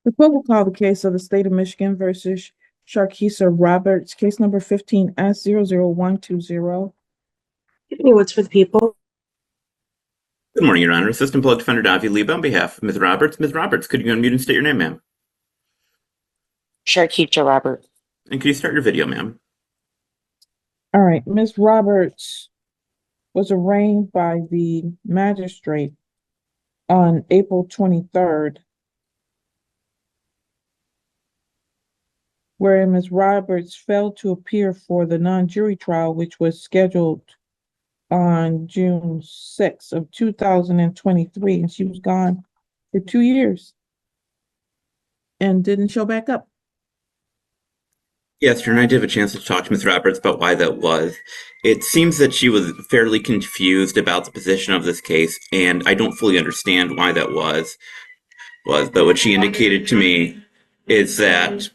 The court will call the case of the state of Michigan versus Sharkeisha Roberts, case number 15S00120. What's for the people? Good morning, Your Honor. Assistant Public Defender Davi Lieba on behalf of Ms. Roberts. Ms. Roberts, could you unmute and state your name, ma'am? Sharkeisha Robert. And could you start your video, ma'am? All right, Ms. Roberts was arraigned by the magistrate on April 23rd, where Ms. Roberts failed to appear for the non-jury trial, which was scheduled on June 6th of 2023, and she was gone for 2 years and didn't show back up. Yes, Your Honor, I did have a chance to talk to Ms. Roberts about why that was. It seems that she was fairly confused about the position of this case, and I don't fully understand why that was. But what she indicated to me is that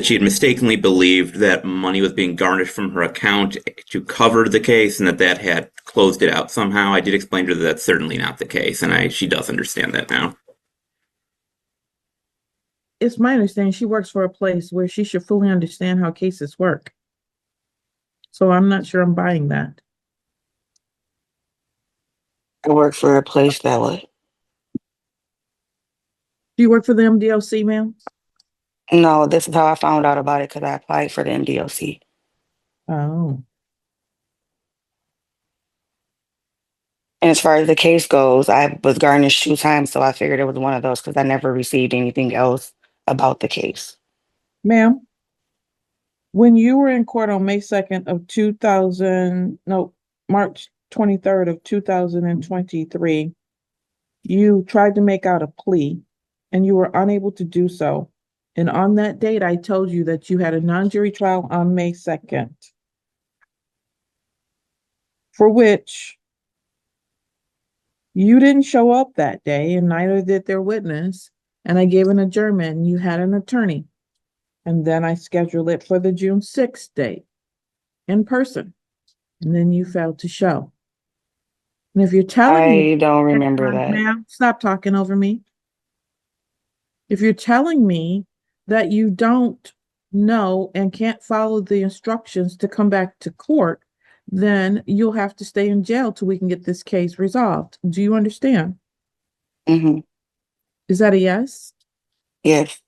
she had mistakenly believed that money was being garnished from her account to cover the case, and that had closed it out somehow. I did explain to her that that's certainly not the case, and she does understand that now. It's my understanding she works for a place where she should fully understand how cases work. So I'm not sure I'm buying that. I work for a place that would. Do you work for the MDOC, ma'am? No, this is how I found out about it because I applied for the MDOC. Oh. And as far as the case goes, I was garnished 2 times, so I figured it was one of those because I never received anything else about the case. Ma'am, when you were in court on May 2nd of March 23rd of 2023, you tried to make out a plea and you were unable to do so. And on that date, I told you that you had a non-jury trial on May 2nd, for which you didn't show up that day, and neither did their witness. And I gave an adjournment, and you had an attorney. And then I scheduled it for the June 6th date in person. And then you failed to show. And if you're telling me, I don't remember that. Ma'am, stop talking over me. If you're telling me that you don't know and can't follow the instructions to come back to court, then you'll have to stay in jail till we can get this case resolved. Do you understand? Mm-hmm. Is that a yes? Yes.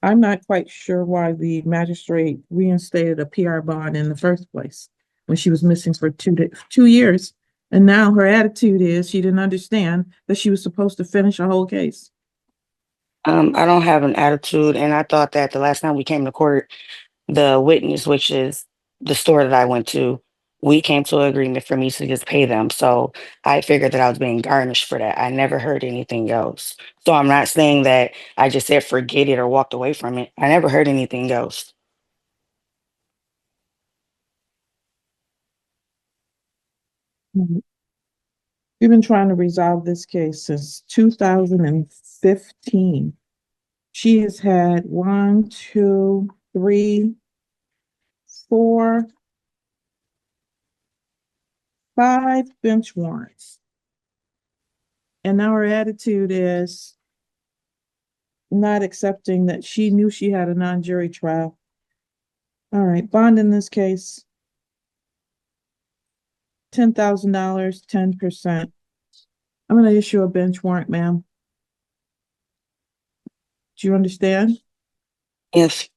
I'm not quite sure why the magistrate reinstated a PR bond in the first place when she was missing for 2 years. And now her attitude is she didn't understand that she was supposed to finish a whole case. I don't have an attitude, and I thought that the last time we came to court, the witness, which is the store that I went to, we came to an agreement for me to just pay them. So I figured that I was being garnished for that. I never heard anything else. So I'm not saying that I just said forget it or walked away from it. I never heard anything else. We've been trying to resolve this case since 2015. She has had 1, 2, 3, 4, 5 bench warrants. And now her attitude is not accepting that she knew she had a non-jury trial. All right, bond in this case, $10,000, 10%. I'm going to issue a bench warrant, ma'am. Do you understand? Yes.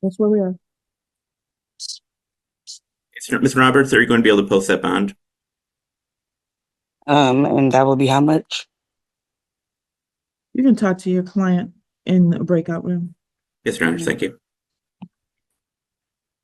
That's where we are. Ms. Roberts, are you going to be able to post that bond? And that will be how much? You can talk to your client in the breakout room. Yes, Your Honor. Thank you.